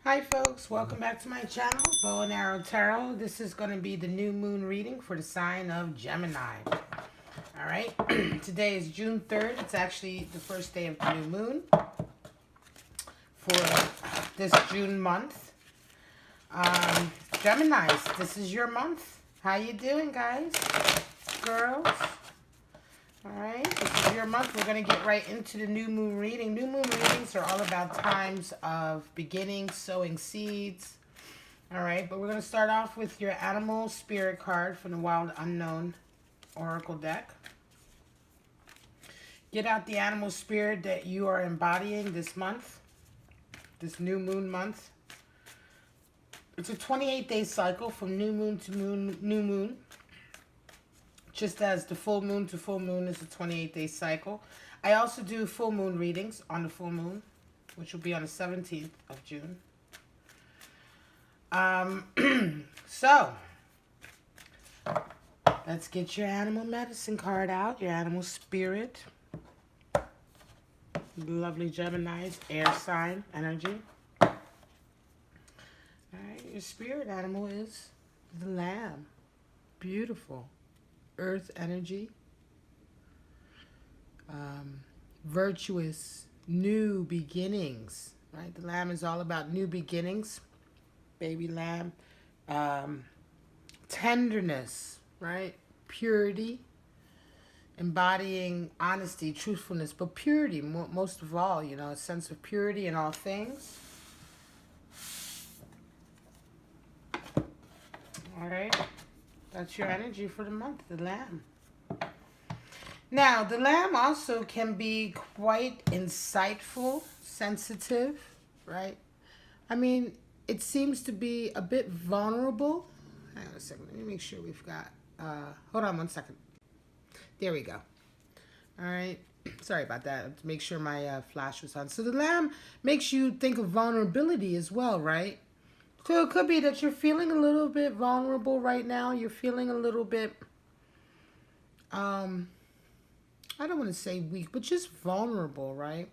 Hi folks, welcome back to my channel, Bow and Arrow Tarot. This is going to be the new moon reading for the sign of Gemini. Alright, today is June 3rd. It's actually the first day of the new moon for this June month. Geminis, this is your month. How you doing, guys? Girls? Alright, this is your month. We're going to get right into the new moon reading. New moon readings are all about times of beginning, sowing seeds. Alright, but we're going to start off with your animal spirit card from the Wild Unknown Oracle deck. Get out the animal spirit that you are embodying this month, this new moon month. It's a 28-day cycle from new moon to new moon. Just as the full moon to full moon is a 28-day cycle. I also do full moon readings on the full moon, which will be on the 17th of June. So, let's get your animal medicine card out, your animal spirit. Lovely Gemini's air sign energy. All right, your spirit animal is the lamb. Beautiful. Earth energy, virtuous, new beginnings, right? The lamb is all about new beginnings, baby lamb, tenderness, right? Purity, embodying honesty, truthfulness, but purity, most of all, you know, a sense of purity in all things. All right. That's your energy for the month, the lamb. Now, the lamb also can be quite insightful, sensitive, right? I mean, it seems to be a bit vulnerable. Hang on a second. Let me make sure we've got... hold on one second. There we go. All right. Sorry about that. To make sure my flash was on. So the lamb makes you think of vulnerability as well, right? So it could be that you're feeling a little bit vulnerable right now. You're feeling a little bit, I don't want to say weak, but just vulnerable, right?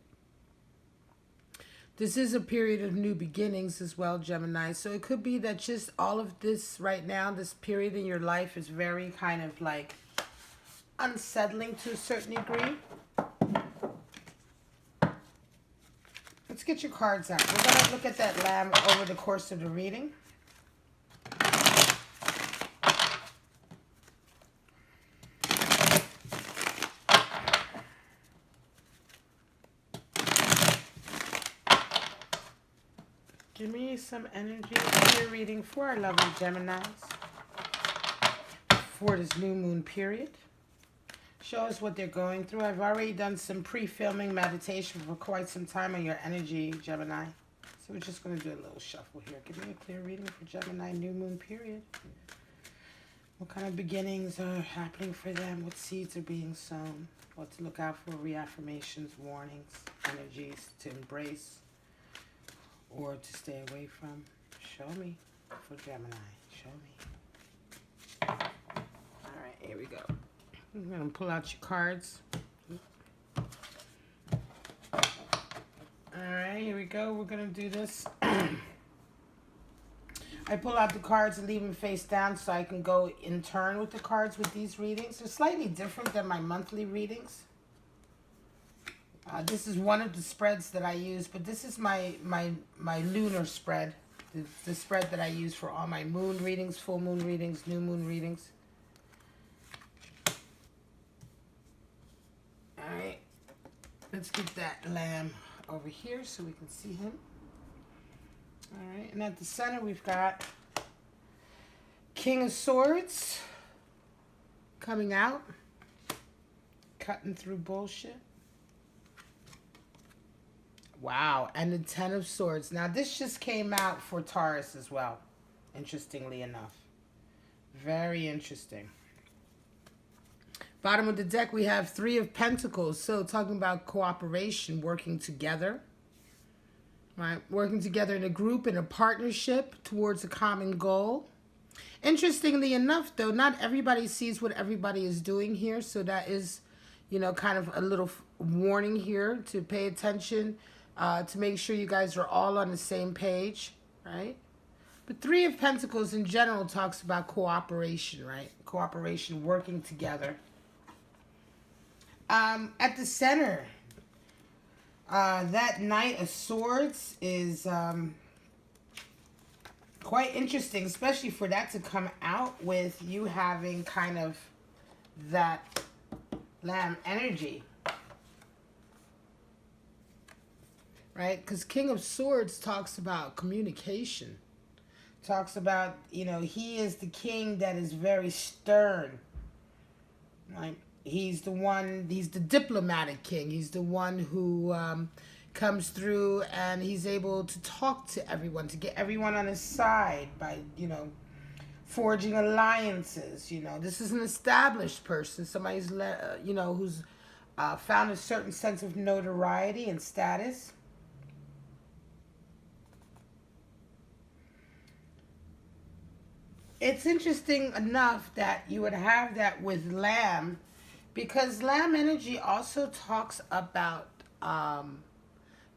This is a period of new beginnings as well, Gemini. So it could be that just all of this right now, this period in your life is very kind of like unsettling to a certain degree. Let's get your cards out. We're going to look at that lamb over the course of the reading. Give me some energy here reading for our lovely Geminis for this new moon period. Show us what they're going through. I've already done some pre-filming meditation for quite some time on your energy, Gemini. So we're just going to do a little shuffle here. Give me a clear reading for Gemini new moon period. What kind of beginnings are happening for them? What seeds are being sown? What to look out for? Reaffirmations, warnings, energies to embrace or to stay away from. Show me for Gemini. Show me. All right, here we go. I'm going to pull out your cards. Alright, here we go. We're going to do this. I pull out the cards and leave them face down so I can go in turn with the cards with these readings. They're slightly different than my monthly readings. This is one of the spreads that I use, but this is my lunar spread. The spread that I use for all my moon readings, full moon readings, new moon readings. Alright, let's get that lamb over here so we can see him. Alright, and at the center we've got King of Swords coming out, cutting through bullshit. Wow, and the Ten of Swords. Now this just came out for Taurus as well, interestingly enough. Very interesting. Bottom of the deck, we have Three of Pentacles. So talking about cooperation, working together. Right? Working together in a group, in a partnership towards a common goal. Interestingly enough, though, not everybody sees what everybody is doing here. So that is, you know, kind of a little warning here to pay attention, to make sure you guys are all on the same page. right? But Three of Pentacles in general talks about cooperation, right? Cooperation, working together. At the center, that Knight of Swords is quite interesting, especially for that to come out with you having kind of that Lamb energy. Right? Because King of Swords talks about communication. Talks about, he is the king that is very stern. Right? He's the diplomatic king. He's the one who comes through and he's able to talk to everyone, to get everyone on his side by, forging alliances. This is an established person, somebody's, who's found a certain sense of notoriety and status. It's interesting enough that you would have that with Lamb, because Lamb energy also talks about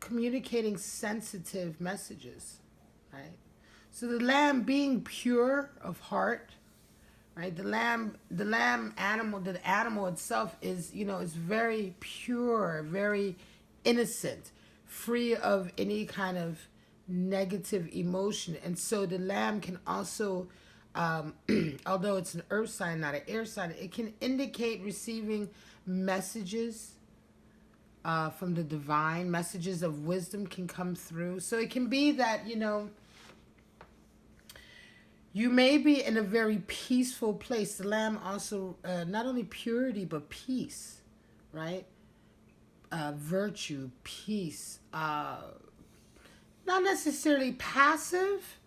communicating sensitive messages, right? So the Lamb being pure of heart, right? The lamb animal, the animal itself is, is very pure, very innocent, free of any kind of negative emotion. And so the Lamb can also, although it's an earth sign, not an air sign, it can indicate receiving messages from the divine. Messages of wisdom can come through. So it can be that, you may be in a very peaceful place. The Lamb also, not only purity, but peace, right? Virtue, peace. Not necessarily passive,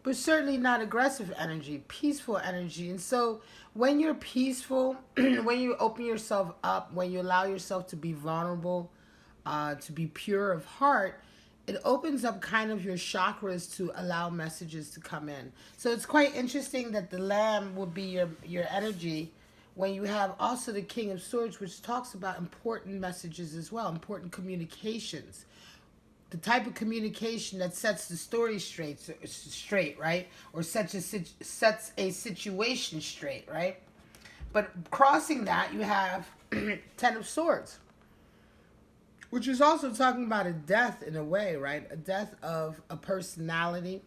but certainly not aggressive energy, peaceful energy. And so when you're peaceful, when you open yourself up, when you allow yourself to be vulnerable, to be pure of heart, it opens up kind of your chakras to allow messages to come in. So it's quite interesting that the Lamb will be your energy when you have also the King of Swords, which talks about important messages as well, important communications. The type of communication that sets the story straight, right? Or sets a situation straight, right? But crossing that, you have Ten of Swords, which is also talking about a death in a way, right? A death of a personality.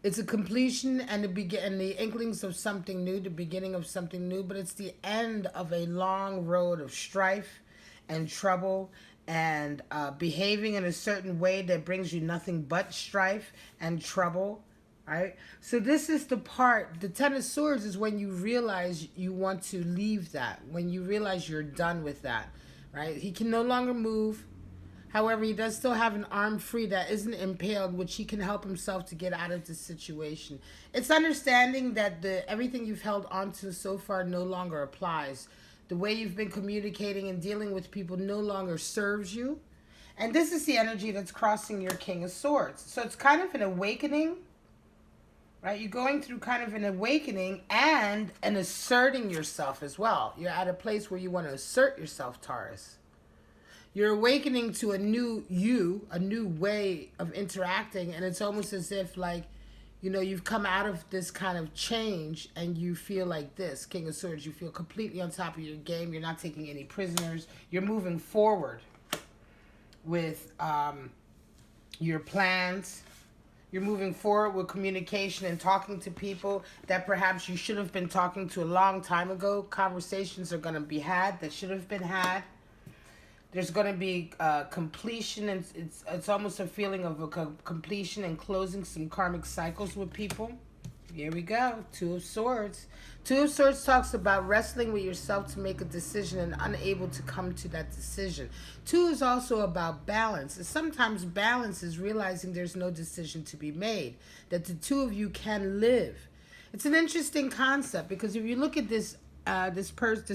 It's a completion and the inklings of something new, the beginning of something new, but it's the end of a long road of strife and trouble and behaving in a certain way that brings you nothing but strife and trouble, right? So this is the part, the Ten of Swords is when you realize you want to leave that, when you realize you're done with that, right? He can no longer move. However, he does still have an arm free that isn't impaled, which he can help himself to get out of the situation. It's understanding that everything you've held onto so far no longer applies. The way you've been communicating and dealing with people no longer serves you. And this is the energy that's crossing your King of Swords. So it's kind of an awakening, right? You're going through kind of an awakening and an asserting yourself as well. You're at a place where you want to assert yourself, Taurus. You're awakening to a new you, a new way of interacting. And it's almost as if like, you've come out of this kind of change and you feel like this, King of Swords, you feel completely on top of your game. You're not taking any prisoners. You're moving forward with your plans. You're moving forward with communication and talking to people that perhaps you should have been talking to a long time ago. Conversations are going to be had that should have been had. There's going to be completion, and it's almost a feeling of a completion and closing some karmic cycles with people. Here we go. Two of Swords. Two of Swords talks about wrestling with yourself to make a decision and unable to come to that decision. Two is also about balance. And sometimes balance is realizing there's no decision to be made, that the two of you can live. It's an interesting concept because if you look at this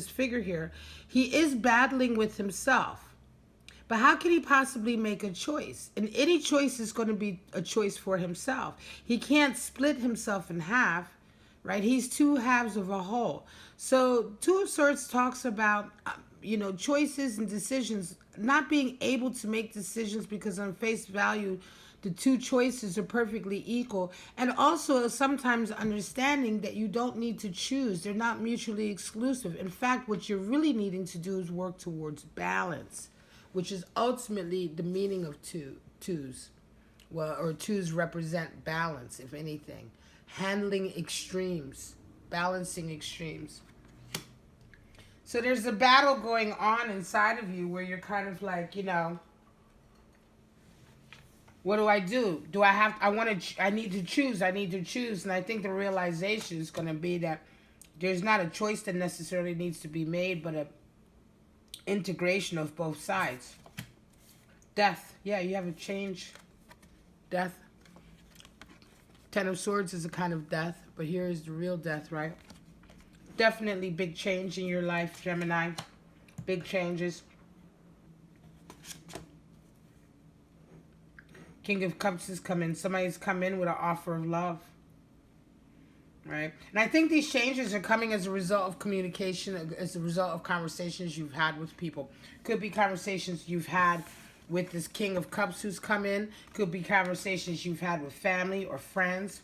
figure here, he is battling with himself. But how can he possibly make a choice? And any choice is going to be a choice for himself. He can't split himself in half, right? He's two halves of a whole. So Two of Swords talks about, choices and decisions, not being able to make decisions because on face value, The two choices are perfectly equal. And also sometimes understanding that you don't need to choose. They're not mutually exclusive. In fact, what you're really needing to do is work towards balance, which is ultimately the meaning of twos. Well, or twos represent balance, if anything. Handling extremes, balancing extremes. So there's a battle going on inside of you where you're kind of like, what do I do? I need to choose. And I think the realization is going to be that there's not a choice that necessarily needs to be made, but a integration of both sides. Death. Yeah, you have a change. Death. Ten of Swords is a kind of death, but here is the real death, right? Definitely big change in your life, Gemini. Big changes. King of Cups has come in. Somebody's come in with an offer of love. Right? And I think these changes are coming as a result of communication, as a result of conversations you've had with people. Could be conversations you've had with this King of Cups who's come in. Could be conversations you've had with family or friends.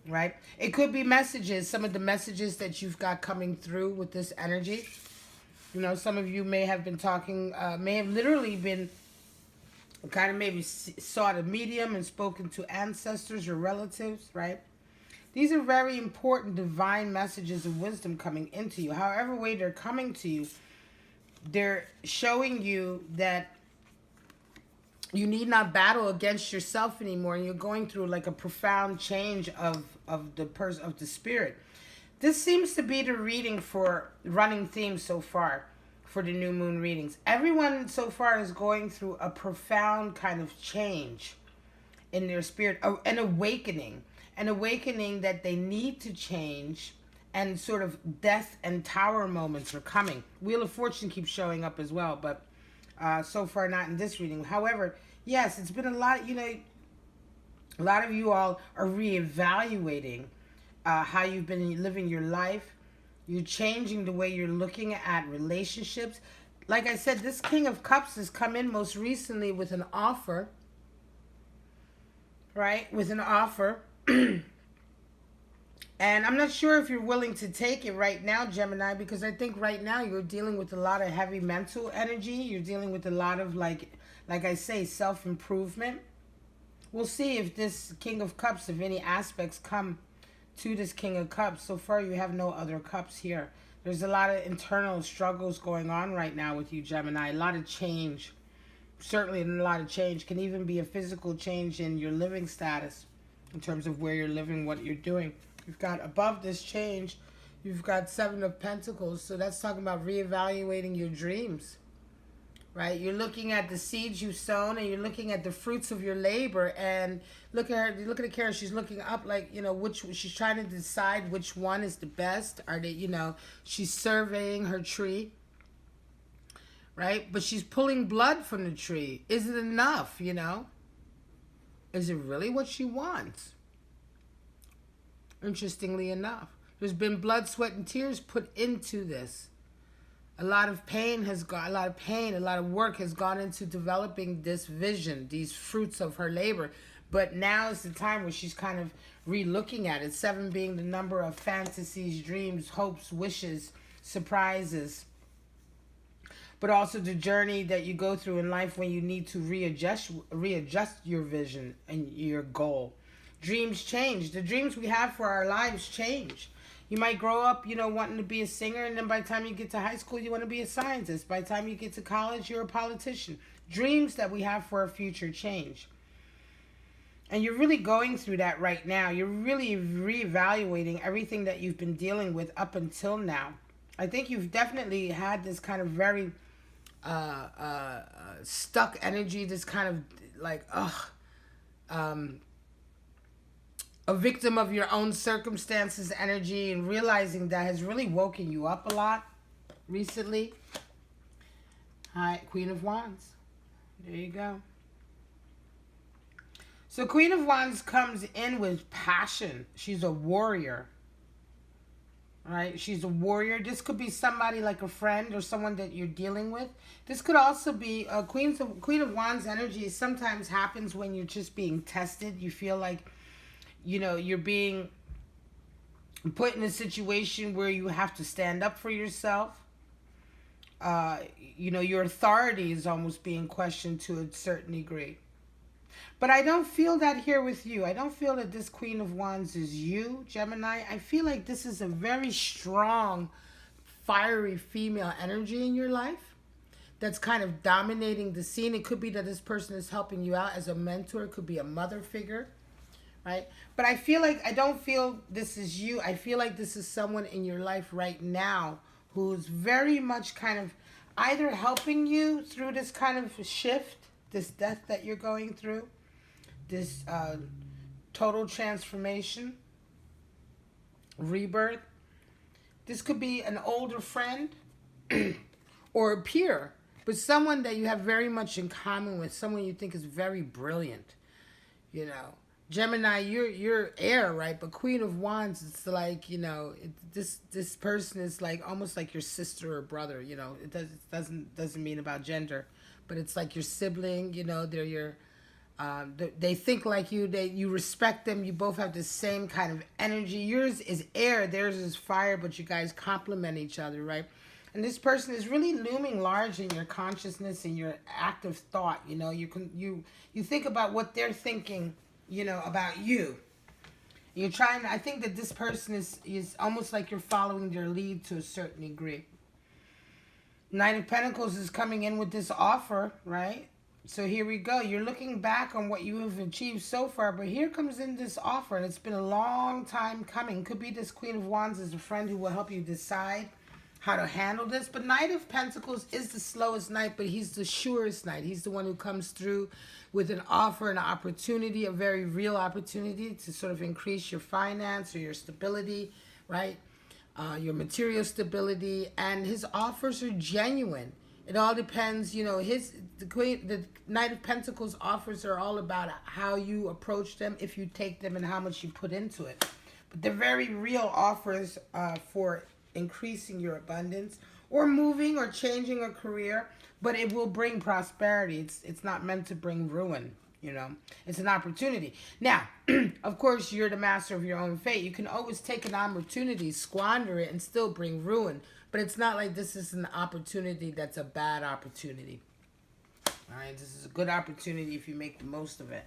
Right? It could be messages, some of the messages that you've got coming through with this energy. Some of you may have been talking, may have literally been kind of maybe sought a medium and spoken to ancestors or relatives, right? These are very important divine messages of wisdom coming into you. However way they're coming to you, they're showing you that you need not battle against yourself anymore, and you're going through like a profound change of the spirit. This seems to be the reading for running theme so far for the new moon readings. Everyone so far is going through a profound kind of change in their spirit, an awakening that they need to change, and sort of death and tower moments are coming. Wheel of Fortune keeps showing up as well, but so far not in this reading. However, yes, it's been a lot, a lot of you all are reevaluating how you've been living your life. You're changing the way you're looking at relationships. Like I said, this King of Cups has come in most recently with an offer, right? With an offer. And I'm not sure if you're willing to take it right now, Gemini, because I think right now you're dealing with a lot of heavy mental energy. You're dealing with a lot of, like I say, self-improvement. We'll see if this King of Cups, if any aspects come to this King of Cups. So far, you have no other cups here. There's a lot of internal struggles going on right now with you, Gemini. A lot of change. Certainly a lot of change. Can even be a physical change in your living status in terms of where you're living, what you're doing. You've got above this change, you've got Seven of Pentacles. So that's talking about reevaluating your dreams, right? You're looking at the seeds you've sown, and you're looking at the fruits of your labor. And look at her. Look at the Karen. She's looking up, like, which she's trying to decide which one is the best. Are they, she's surveying her tree, right? But she's pulling blood from the tree. Is it enough? Is it really what she wants? Interestingly enough, there's been blood, sweat, and tears put into this. A lot of pain, a lot of work has gone into developing this vision, these fruits of her labor. But now is the time where she's kind of re-looking at it. 7 being the number of fantasies, dreams, hopes, wishes, surprises. But also the journey that you go through in life when you need to readjust your vision and your goal. Dreams change. The dreams we have for our lives change. You might grow up, wanting to be a singer, and then by the time you get to high school, you want to be a scientist. By the time you get to college, you're a politician. Dreams that we have for our future change. And you're really going through that right now. You're really reevaluating everything that you've been dealing with up until now. I think you've definitely had this kind of very stuck energy, this kind of like, a victim of your own circumstances energy, and realizing that has really woken you up a lot recently. Hi, Queen of Wands. There you go. So Queen of Wands comes in with passion. She's a warrior, All right, she's a warrior. This could be somebody like a friend or someone that you're dealing with. This could also be a Queen of Wands energy. Sometimes happens when you're just being tested. You feel like, you know, you're being put in a situation where you have to stand up for yourself. You know, your authority is almost being questioned to a certain degree. But I don't feel that here with you. I don't feel that this Queen of Wands is you, Gemini. I feel like this is a very strong, fiery female energy in your life that's kind of dominating the scene. It could be that this person is helping you out as a mentor. It could be a mother figure, right? But I feel like I don't feel this is you. I feel like this is someone in your life right now who's very much kind of either helping you through this kind of shift, this death that you're going through, this total transformation, rebirth. This could be an older friend or a peer, but someone that you have very much in common with, someone you think is very brilliant. You know, Gemini, you're air, right? But Queen of Wands, it's like, you know, this person is like almost like your sister or brother. You know, it doesn't mean about gender, but it's like your sibling. You know, they're your they think like you. You respect them. You both have the same kind of energy. Yours is air, theirs is fire, but you guys complement each other, right? And this person is really looming large in your consciousness and your active thought. You know, you think about what they're thinking, you know, about you. You're trying. I think that this person is almost like you're following their lead to a certain degree. Knight of Pentacles is coming in with this offer, right? So here we go. You're looking back on what you have achieved so far, but here comes in this offer, and it's been a long time coming. Could be this Queen of Wands is a friend who will help you decide how to handle this. But Knight of Pentacles is the slowest knight, but he's the surest knight. He's the one who comes through with an offer, an opportunity, a very real opportunity to sort of increase your finance or your stability, right? Your material stability, and his offers are genuine. It all depends, you know, the Knight of Pentacles offers are all about how you approach them, if you take them, and how much you put into it. But they're very real offers for increasing your abundance or moving or changing a career, but it will bring prosperity. It's not meant to bring ruin, you know. It's an opportunity. Now, of course, you're the master of your own fate. You can always take an opportunity, squander it, and still bring ruin. But it's not like this is an opportunity that's a bad opportunity. All right, this is a good opportunity if you make the most of it.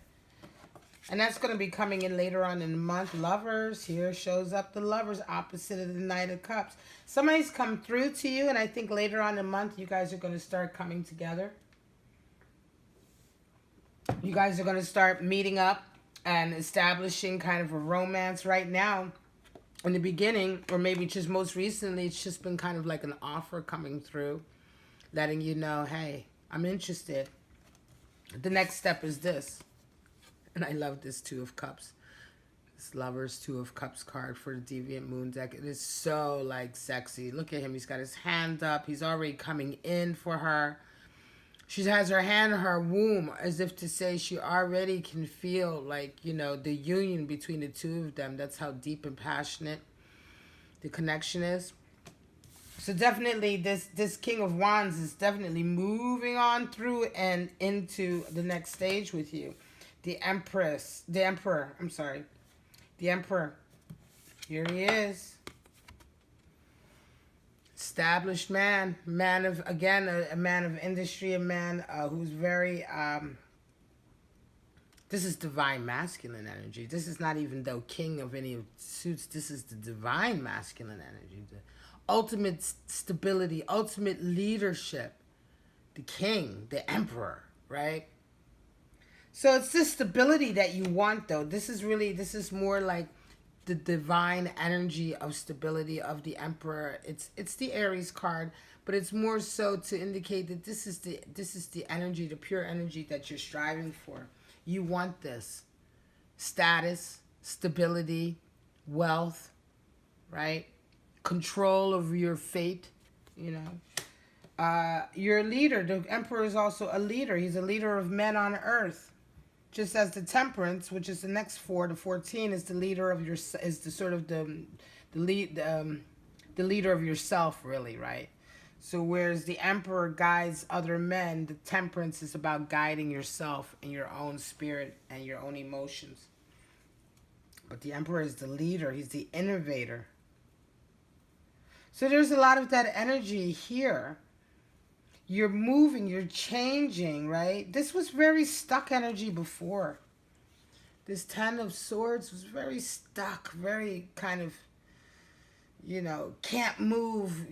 And that's going to be coming in later on in the month. Lovers, here shows up the Lovers opposite of the Knight of Cups. Somebody's come through to you, and I think later on in the month you guys are going to start coming together. You guys are going to start meeting up and establishing kind of a romance right now. In the beginning, or maybe just most recently, it's just been kind of like an offer coming through, letting you know, hey, I'm interested. The next step is this. And I love this Two of Cups. This Lovers Two of Cups card for the Deviant Moon deck. It is so, like, sexy. Look at him. He's got his hand up. He's already coming in for her. She has her hand on her womb as if to say she already can feel, like, you know, the union between the two of them. That's how deep and passionate the connection is. So definitely this King of Wands is definitely moving on through and into the next stage with you. The Emperor. Here he is. Established man of, again, a man of industry, a man who's very, this is divine masculine energy. This is not even though king of any suits. This is the divine masculine energy. The ultimate stability, ultimate leadership. The king, the emperor, right? So it's this stability that you want, though. This is more like the divine energy of stability of the emperor. It's the Aries card, but it's more so to indicate that this is the energy, the pure energy that you're striving for. You want this status, stability, wealth, right? Control over your fate, you know. You're a leader. The emperor is also a leader. He's a leader of men on earth. Just as the Temperance, which is the next 4 to 14, is the leader of your, is the sort of the lead, the leader of yourself, really, right? So whereas the Emperor guides other men, the Temperance is about guiding yourself and your own spirit and your own emotions. But the Emperor is the leader. He's the innovator. So there's a lot of that energy here. You're moving, you're changing, right? This was very stuck energy before. This Ten of Swords was very stuck, very kind of, can't move,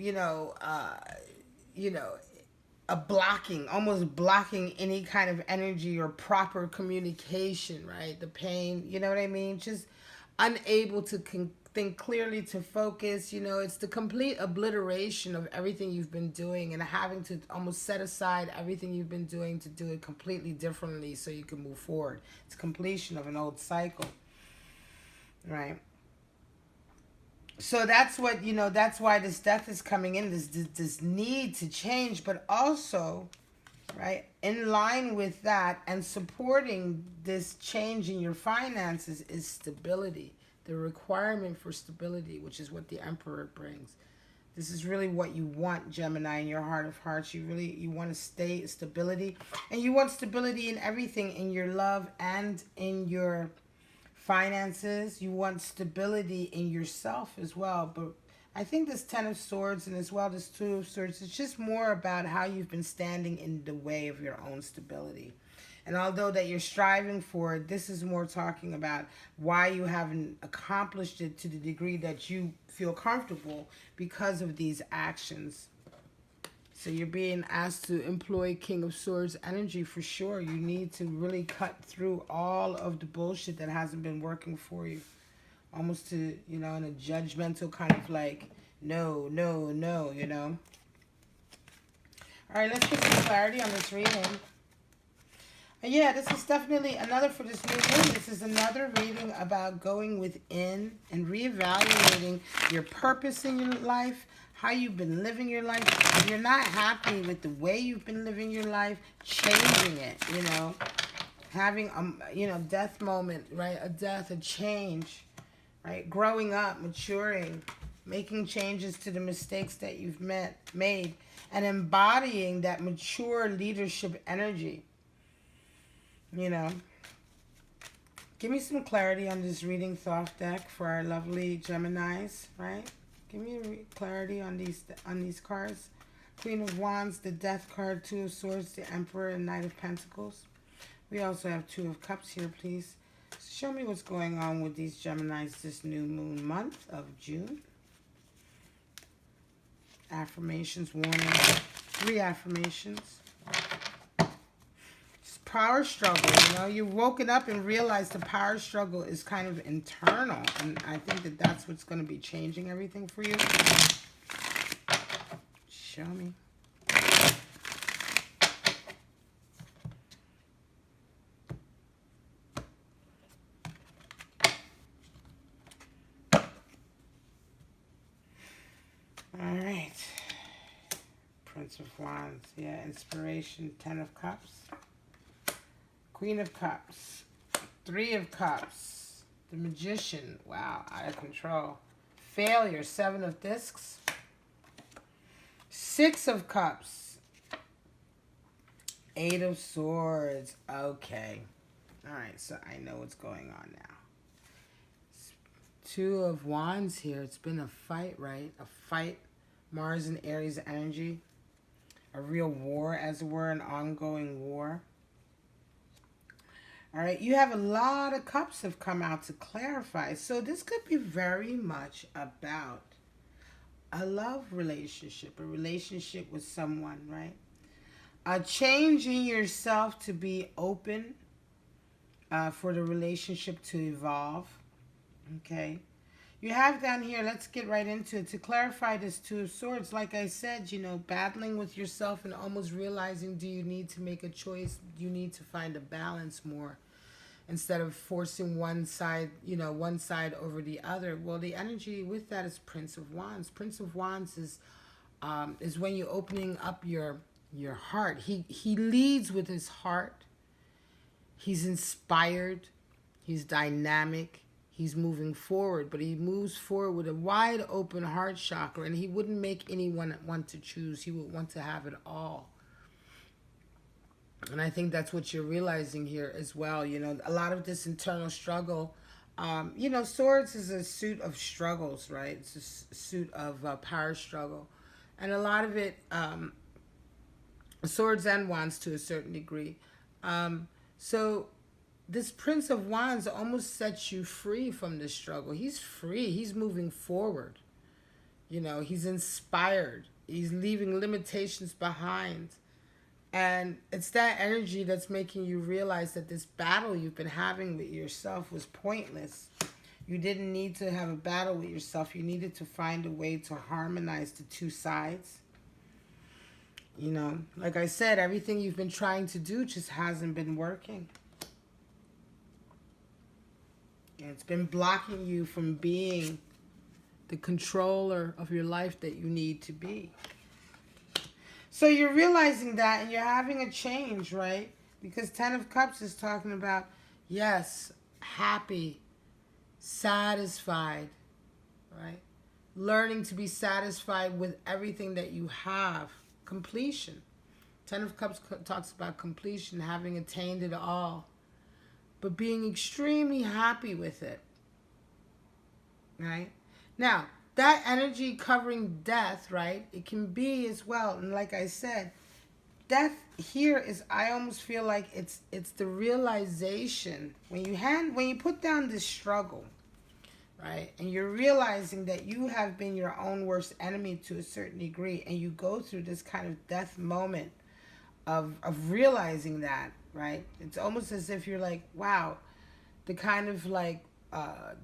a blocking, almost blocking any kind of energy or proper communication, right? The pain, you know what I mean? Just unable to think clearly, to focus. It's the complete obliteration of everything you've been doing and having to almost set aside everything you've been doing to do it completely differently so you can move forward. It's completion of an old cycle, right? So that's what, that's why this death is coming in, this need to change, but also, right, in line with that and supporting this change in your finances is stability. The requirement for stability, which is what the Emperor brings. This is really what you want, Gemini, in your heart of hearts. You want to stay stability. And you want stability in everything, in your love and in your finances. You want stability in yourself as well. But I think this Ten of Swords and as well this Two of Swords, it's just more about how you've been standing in the way of your own stability. And although that you're striving for it, this is more talking about why you haven't accomplished it to the degree that you feel comfortable because of these actions. So you're being asked to employ King of Swords energy for sure. You need to really cut through all of the bullshit that hasn't been working for you. Almost to, in a judgmental kind of like, no. All right, let's get some clarity on this reading. Yeah, this is definitely another for this new moon. This is another reading about going within and reevaluating your purpose in your life, how you've been living your life. If you're not happy with the way you've been living your life, changing it, having a, death moment, right? A death, a change, right? Growing up, maturing, making changes to the mistakes that you've made, and embodying that mature leadership energy. Give me some clarity on this reading thought deck for our lovely Geminis, right? Give me clarity on these cards. Queen of Wands, the Death card, Two of Swords, the Emperor, and Knight of Pentacles. We also have Two of Cups here, please. Show me what's going on with these Geminis this new moon month of June. Affirmations, warning, 3 affirmations. Power struggle, you've woken up and realized the power struggle is kind of internal, and I think that that's what's going to be changing everything for you. Show me. All right. Prince of Wands, yeah, inspiration, 10 of Cups. Queen of Cups, 3 of Cups, the Magician, wow, out of control. Failure, 7 of Discs, 6 of Cups, 8 of Swords, okay. All right, so I know what's going on now. 2 of Wands here, it's been a fight, right? A fight, Mars and Aries energy, a real war, as it were, an ongoing war. All right, you have a lot of cups have come out to clarify. So this could be very much about a love relationship, a relationship with someone, right? Changing yourself to be open for the relationship to evolve, okay? You have down here, let's get right into it. To clarify this Two of Swords, like I said, battling with yourself and almost realizing, do you need to make a choice? You need to find a balance more instead of forcing one side, one side over the other. Well, the energy with that is Prince of Wands. Prince of Wands is when you're opening up your heart. He leads with his heart. He's inspired. He's dynamic. He's moving forward, but he moves forward with a wide open heart chakra, and he wouldn't make anyone want to choose. He would want to have it all. And I think that's what you're realizing here as well. You know, a lot of this internal struggle, you know, swords is a suit of struggles, right? It's a suit of power struggle. And a lot of it, swords and wands to a certain degree. So this Prince of Wands almost sets you free from this struggle. He's free. He's moving forward. You know, he's inspired. He's leaving limitations behind. And it's that energy that's making you realize that this battle you've been having with yourself was pointless. You didn't need to have a battle with yourself. You needed to find a way to harmonize the two sides. You know, like I said, everything you've been trying to do just hasn't been working. And it's been blocking you from being the controller of your life that you need to be. So you're realizing that, and you're having a change, right? Because Ten of Cups is talking about, yes, happy, satisfied, right? Learning to be satisfied with everything that you have. Completion. Ten of Cups talks about completion, having attained it all, but being extremely happy with it, right? Now, that energy covering death, right? It can be as well. And like I said, death here is, I almost feel like it's the realization when you put down this struggle, right? And you're realizing that you have been your own worst enemy to a certain degree, and you go through this kind of death moment of realizing that, right? It's almost as if you're like, wow, the kind of like,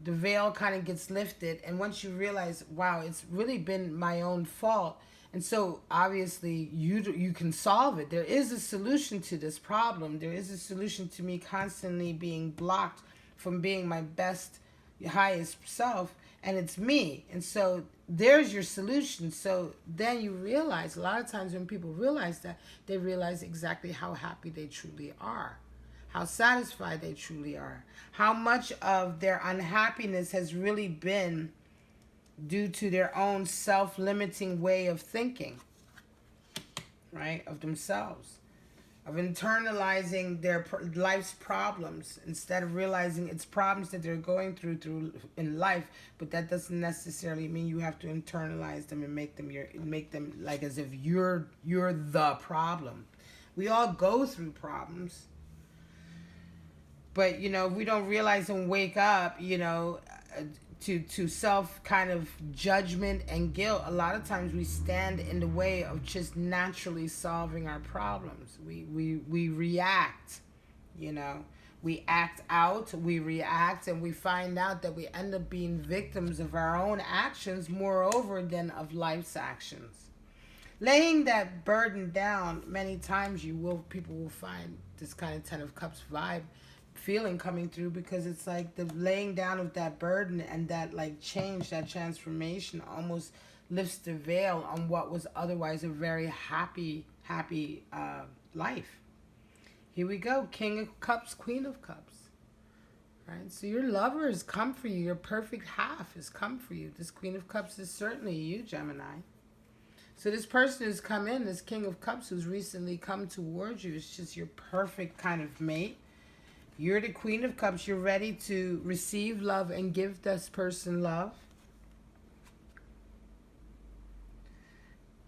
the veil kind of gets lifted, and once you realize, wow, it's really been my own fault, and so obviously you can solve it. There is a solution to this problem. There is a solution to me constantly being blocked from being my best, highest self, and it's me. And so there's your solution. So then you realize, a lot of times when people realize that, they realize exactly how happy they truly are, how satisfied they truly are, how much of their unhappiness has really been due to their own self-limiting way of thinking, right, of themselves, of internalizing their life's problems instead of realizing it's problems that they're going through in life. But that doesn't necessarily mean you have to internalize them and make them like as if you're the problem. We all go through problems. But, you know, if we don't realize and wake up, you know, to self kind of judgment and guilt, a lot of times we stand in the way of just naturally solving our problems. We react, you know. We act out, we react, and we find out that we end up being victims of our own actions, moreover, than of life's actions. Laying that burden down, many times people will find this kind of Ten of Cups vibe feeling coming through, because it's like the laying down of that burden and that like change, that transformation almost lifts the veil on what was otherwise a very happy life. Here we go. King of Cups, Queen of Cups. Right? So your lover has come for you. Your perfect half has come for you. This Queen of Cups is certainly you, Gemini. So this person who's come in, this King of Cups who's recently come towards you, is just your perfect kind of mate. You're the Queen of Cups. You're ready to receive love and give this person love.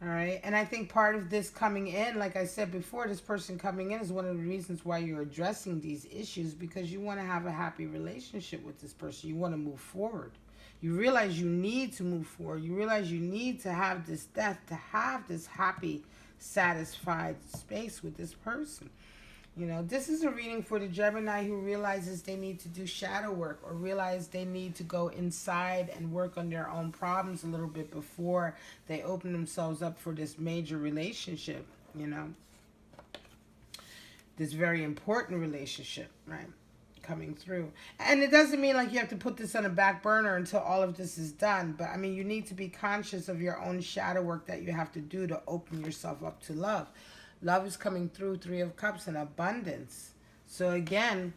All right. And I think part of this coming in, like I said before, this person coming in is one of the reasons why you're addressing these issues, because you want to have a happy relationship with this person. You want to move forward. You realize you need to move forward. You realize you need to have this death, to have this happy, satisfied space with this person. You know, this is a reading for the Gemini who realizes they need to do shadow work, or realize they need to go inside and work on their own problems a little bit before they open themselves up for this major relationship, you know. This very important relationship, right, coming through. And it doesn't mean like you have to put this on a back burner until all of this is done. But, I mean, you need to be conscious of your own shadow work that you have to do to open yourself up to love. Love is coming through, Three of Cups, in abundance. So again,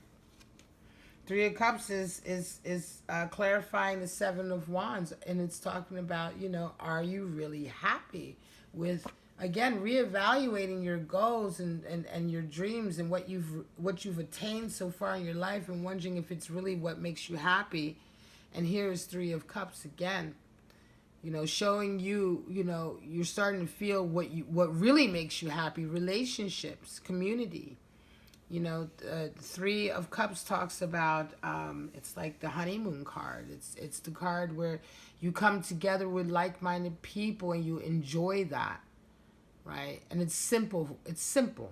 Three of Cups is clarifying the Seven of Wands, and it's talking about, you know, are you really happy with, again, reevaluating your goals and your dreams and what you've attained so far in your life, and wondering if it's really what makes you happy. And here is Three of Cups again. You know, showing you, you know, you're starting to feel what really makes you happy: relationships, community. You know, Three of Cups talks about, it's like the honeymoon card. It's the card where you come together with like-minded people and you enjoy that, right? And it's simple. It's simple.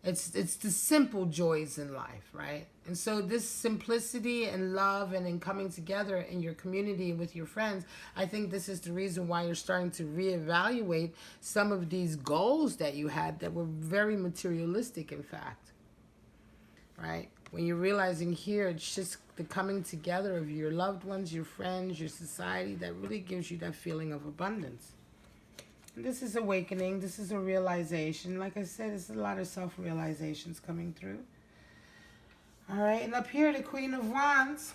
It's the simple joys in life, right? And so this simplicity and love and in coming together in your community with your friends, I think this is the reason why you're starting to reevaluate some of these goals that you had that were very materialistic, in fact, right? When you're realizing here, it's just the coming together of your loved ones, your friends, your society, that really gives you that feeling of abundance. This is awakening. This is a realization. Like I said, there's a lot of self-realizations coming through. All right, and up here, the Queen of Wands,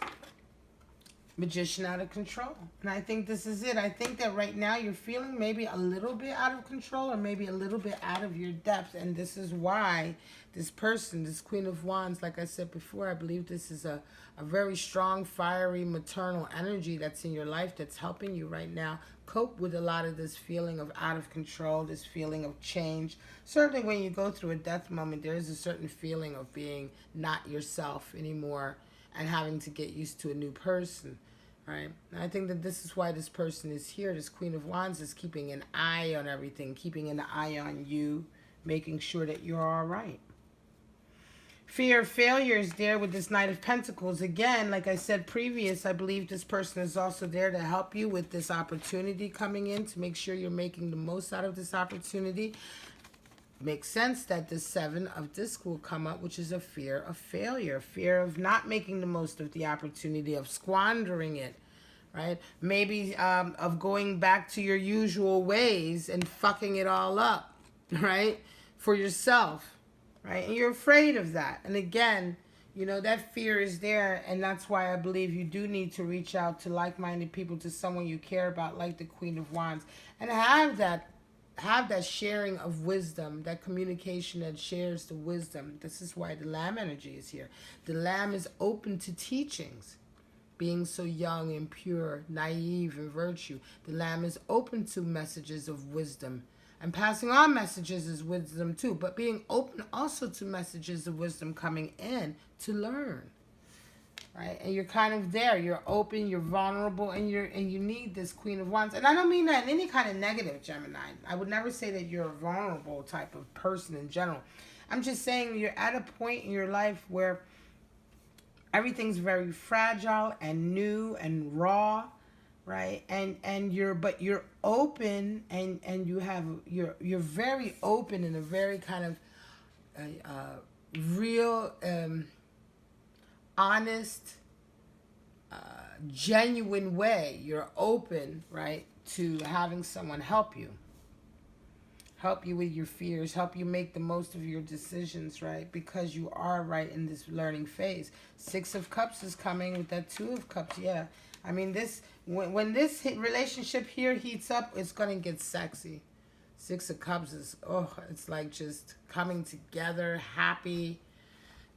Magician out of control. And I think this is it. I think that right now you're feeling maybe a little bit out of control, or maybe a little bit out of your depth. And this is why this person, this Queen of Wands, like I said before, I believe this is a very strong, fiery, maternal energy that's in your life that's helping you right now cope with a lot of this feeling of out of control, this feeling of change. Certainly when you go through a death moment, there is a certain feeling of being not yourself anymore and having to get used to a new person, right? And I think that this is why this person is here. This Queen of Wands is keeping an eye on everything, keeping an eye on you, making sure that you're all right. Fear of failure is there with this Knight of Pentacles. Again, like I said previous, I believe this person is also there to help you with this opportunity coming in, to make sure you're making the most out of this opportunity. Makes sense that the Seven of Discs will come up, which is a fear of failure, fear of not making the most of the opportunity, of squandering it, right? Maybe of going back to your usual ways and fucking it all up, right? For yourself. Right? And you're afraid of that. And again, you know, that fear is there. And that's why I believe you do need to reach out to like-minded people, to someone you care about, like the Queen of Wands. And have that sharing of wisdom, that communication that shares the wisdom. This is why the Lamb energy is here. The Lamb is open to teachings. Being so young and pure, naive in virtue. The Lamb is open to messages of wisdom. And passing on messages is wisdom too, but being open also to messages of wisdom coming in to learn, right? And you're kind of there. You're open. You're vulnerable, and you need this Queen of Wands. And I don't mean that in any kind of negative, Gemini. I would never say that you're a vulnerable type of person in general. I'm just saying you're at a point in your life where everything's very fragile and new and raw. Right, and you're open, and you're very open in a very kind of real, honest, genuine way. You're open, right, to having someone help you with your fears, help you make the most of your decisions, right? Because you are right in this learning phase. Six of Cups is coming with that Two of Cups. Yeah, I mean, this when this relationship here heats up, it's gonna get sexy. Six of Cups is, oh, it's like just coming together, happy,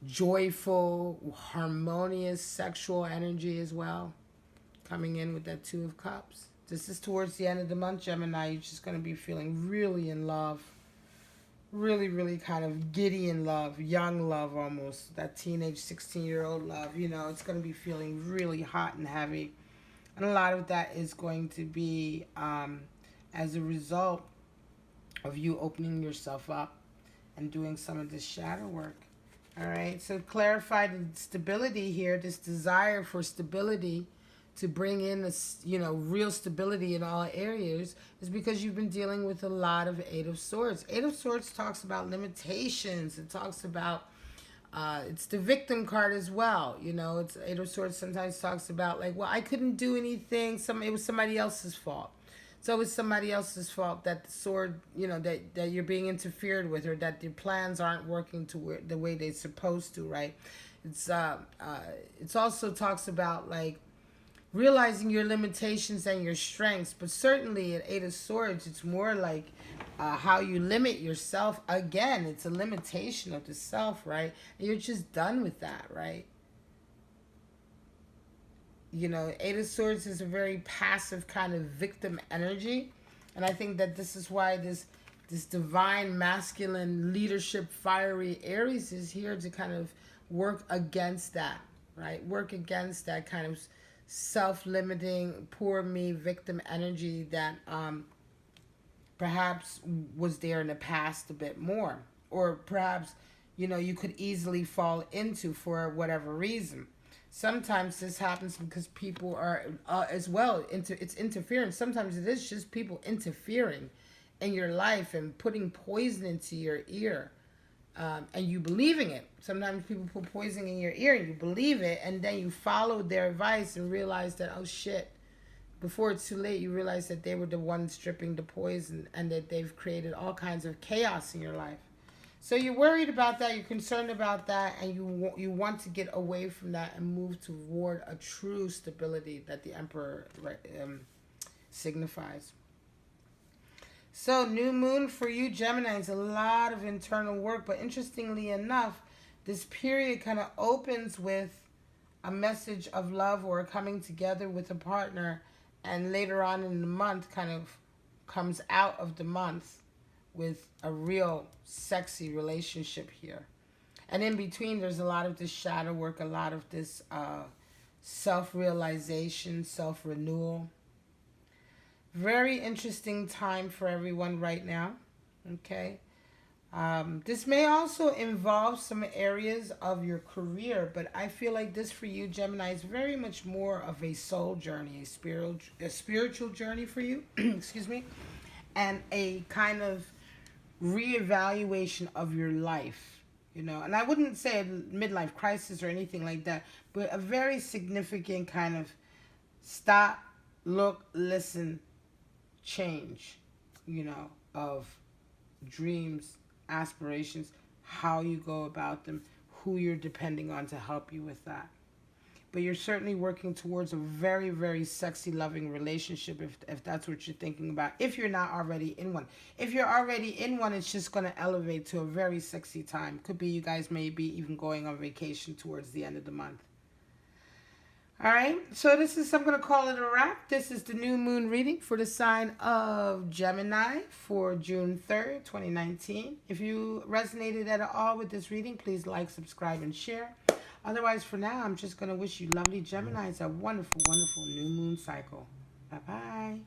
joyful, harmonious, sexual energy as well. Coming in with that Two of Cups. This is towards the end of the month, Gemini. You're just going to be feeling really in love. Really, really kind of giddy in love. Young love almost. That teenage 16-year-old love. You know, it's going to be feeling really hot and heavy. And a lot of that is going to be as a result of you opening yourself up and doing some of this shadow work. All right. So clarify the stability here. This desire for stability, to bring in this, you know, real stability in all areas, is because you've been dealing with a lot of Eight of Swords. Eight of Swords talks about limitations. It talks about, it's the victim card as well. You know, it's Eight of Swords sometimes talks about like, well, I couldn't do anything. It was somebody else's fault. It's always somebody else's fault that the sword, that you're being interfered with, or that your plans aren't working to the way they're supposed to, right? It's also talks about like realizing your limitations and your strengths, but certainly at Eight of Swords, it's more like how you limit yourself. Again, it's a limitation of the self, right? And you're just done with that, right? Eight of Swords is a very passive kind of victim energy. And I think that this is why this divine masculine leadership fiery Aries is here to kind of work against that, right? Work against that kind of self-limiting, poor me, victim energy that perhaps was there in the past a bit more. Or perhaps, you could easily fall into for whatever reason. Sometimes this happens because people are, as well, it's interference. Sometimes it is just people interfering in your life and putting poison into your ear. And you believing it. Sometimes people put poison in your ear and you believe it, and then you follow their advice and realize that, oh shit, before it's too late, you realize that they were the ones stripping the poison and that they've created all kinds of chaos in your life. So you're worried about that, you're concerned about that, and you want to get away from that and move toward a true stability that the Emperor signifies. So new moon for you, Gemini, is a lot of internal work, but interestingly enough, this period kind of opens with a message of love or coming together with a partner, and later on in the month kind of comes out of the month with a real sexy relationship here. And in between, there's a lot of this shadow work, a lot of this self-realization, self-renewal. Very interesting time for everyone right now, okay? This may also involve some areas of your career, but I feel like this for you, Gemini, is very much more of a soul journey, a spiritual journey for you, excuse me, and a kind of reevaluation of your life, and I wouldn't say a midlife crisis or anything like that, but a very significant kind of stop, look, listen, change, of dreams, aspirations, how you go about them, who you're depending on to help you with that. But you're certainly working towards a very, very sexy, loving relationship if that's what you're thinking about, if you're not already in one. If you're already in one, it's just going to elevate to a very sexy time. Could be you guys may be even going on vacation towards the end of the month. All right, so I'm going to call it a wrap. This is the new moon reading for the sign of Gemini for June 3rd, 2019. If you resonated at all with this reading, please like, subscribe, and share. Otherwise, for now, I'm just going to wish you lovely Geminis a wonderful, wonderful new moon cycle. Bye-bye.